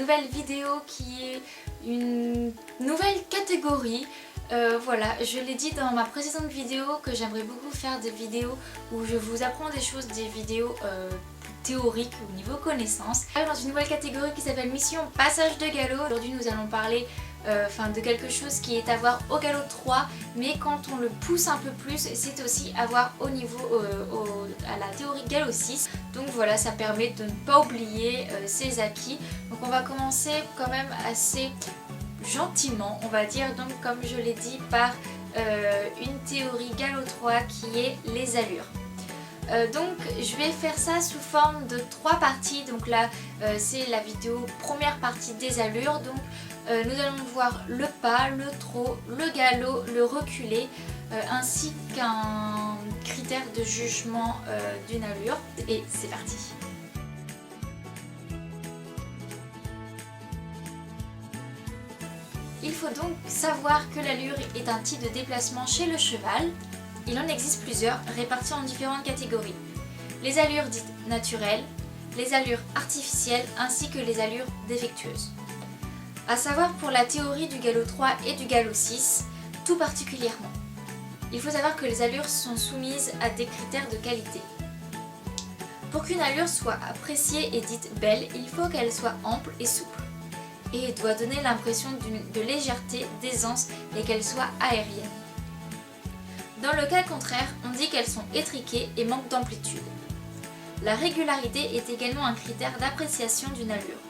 nouvelle vidéo qui est une nouvelle catégorie. Voilà, je l'ai dit dans ma précédente vidéo que j'aimerais beaucoup faire des vidéos où je vous apprends des choses, des vidéos théoriques au niveau connaissances. Dans une nouvelle catégorie qui s'appelle Mission Passage de Galop. Aujourd'hui nous allons parler de quelque chose qui est à voir au galop 3, mais quand on le pousse un peu plus, c'est aussi à voir au niveau à la théorie galop 6. Donc voilà, ça permet de ne pas oublier ses acquis. Donc on va commencer quand même assez gentiment, on va dire, donc comme je l'ai dit, par une théorie galop 3 qui est les allures. Donc je vais faire ça sous forme de 3 parties. Donc là c'est la vidéo première partie des allures. Donc nous allons voir le pas, le trot, le galop, le reculé, ainsi qu'un critère de jugement d'une allure. Et c'est parti. Il faut donc savoir que l'allure est un type de déplacement chez le cheval. Il en existe plusieurs, répartis en différentes catégories. Les allures dites naturelles, les allures artificielles ainsi que les allures défectueuses. A savoir pour la théorie du galop 3 et du galop 6, tout particulièrement. Il faut savoir que les allures sont soumises à des critères de qualité. Pour qu'une allure soit appréciée et dite belle, il faut qu'elle soit ample et souple. Et doit donner l'impression de légèreté, d'aisance et qu'elle soit aérienne. Dans le cas contraire, on dit qu'elles sont étriquées et manquent d'amplitude. La régularité est également un critère d'appréciation d'une allure.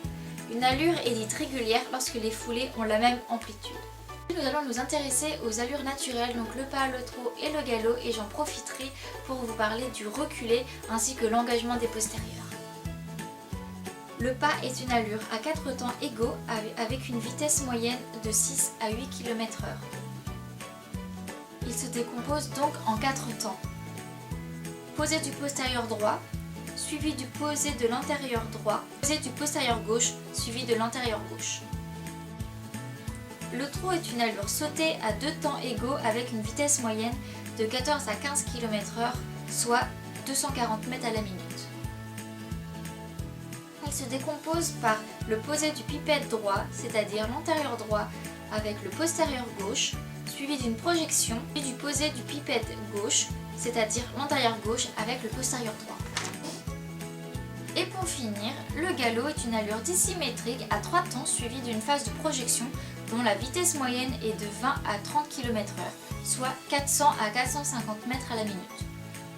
Une allure est dite régulière lorsque les foulées ont la même amplitude. Nous allons nous intéresser aux allures naturelles, donc le pas, le trot et le galop, et j'en profiterai pour vous parler du reculé ainsi que l'engagement des postérieurs. Le pas est une allure à 4 temps égaux avec une vitesse moyenne de 6 à 8 km/h. Il se décompose donc en 4 temps. Posé du postérieur droit, suivi du posé de l'antérieur droit, posé du postérieur gauche, suivi de l'antérieur gauche. Le trot est une allure sautée à 2 temps égaux avec une vitesse moyenne de 14 à 15 km/h, soit 240 mètres à la minute. Elle se décompose par le posé du pipette droit, c'est-à-dire l'antérieur droit avec le postérieur gauche, suivi d'une projection, puis du posé du pipette gauche, c'est-à-dire l'antérieur gauche avec le postérieur droit. Et pour finir, le galop est une allure dissymétrique à 3 temps suivie d'une phase de projection dont la vitesse moyenne est de 20 à 30 km/h, soit 400 à 450 mètres à la minute.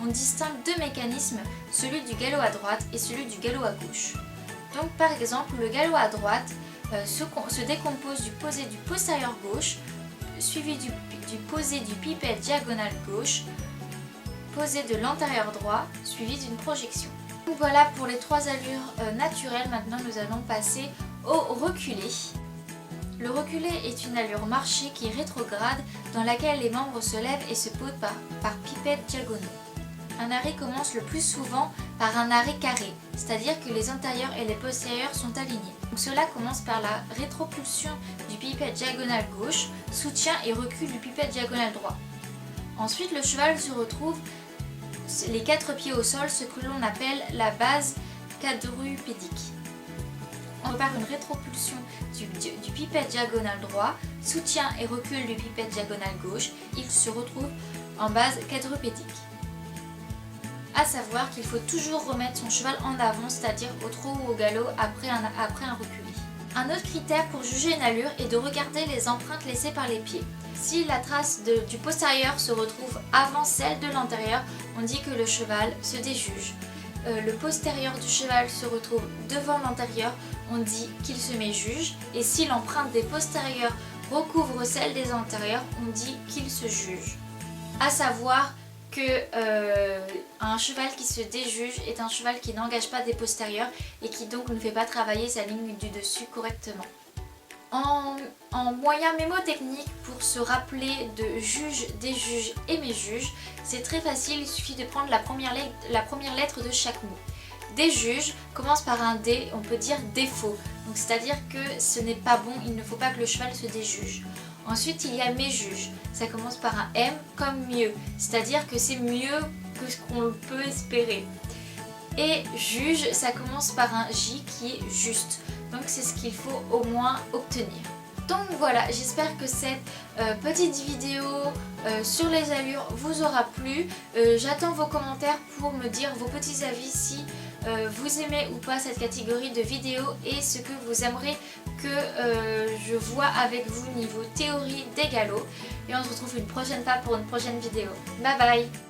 On distingue 2 mécanismes, celui du galop à droite et celui du galop à gauche. Donc par exemple, le galop à droite se décompose du posé du postérieur gauche, suivi du posé du pipette diagonale gauche, posé de l'antérieur droit, suivi d'une projection. Donc voilà pour les 3 allures naturelles. Maintenant nous allons passer au reculé. Le reculé est une allure marchée qui est rétrograde dans laquelle les membres se lèvent et se posent par pipettes diagonaux. Un arrêt commence le plus souvent par un arrêt carré, c'est-à-dire que les antérieurs et les postérieurs sont alignés. Donc cela commence par la rétropulsion du pipette diagonale gauche, soutien et recul du pipette diagonale droit. Ensuite le cheval se retrouve les 4 pieds au sol, ce que l'on appelle la base quadrupédique. On part une rétropulsion du pipette diagonale droit, soutien et recul du pipette diagonale gauche, il se retrouve en base quadrupédique. A savoir qu'il faut toujours remettre son cheval en avant, c'est-à-dire au trot ou au galop après un reculé. Un autre critère pour juger une allure est de regarder les empreintes laissées par les pieds. Si la trace du postérieur se retrouve avant celle de l'antérieur, on dit que le cheval se déjuge. Le postérieur du cheval se retrouve devant l'antérieur, on dit qu'il se méjuge. Et si l'empreinte des postérieurs recouvre celle des antérieurs, on dit qu'il se juge. A savoir un cheval qui se déjuge est un cheval qui n'engage pas des postérieurs et qui donc ne fait pas travailler sa ligne du dessus correctement. En moyen mémotechnique pour se rappeler de juge, déjuge et méjuge, c'est très facile, il suffit de prendre la première lettre de chaque mot. Déjuge commence par un D, on peut dire défaut, donc c'est-à-dire que ce n'est pas bon, il ne faut pas que le cheval se déjuge. Ensuite il y a méjuge, ça commence par un M comme mieux, c'est-à-dire que c'est mieux que ce qu'on peut espérer. Et juge, ça commence par un J qui est juste. donc c'est ce qu'il faut au moins obtenir. Donc voilà, j'espère que cette petite vidéo sur les allures vous aura plu. J'attends vos commentaires pour me dire vos petits avis si vous aimez ou pas cette catégorie de vidéos et ce que vous aimeriez que je vois avec vous niveau théorie des galops. Et on se retrouve une prochaine fois pour une prochaine vidéo. Bye bye!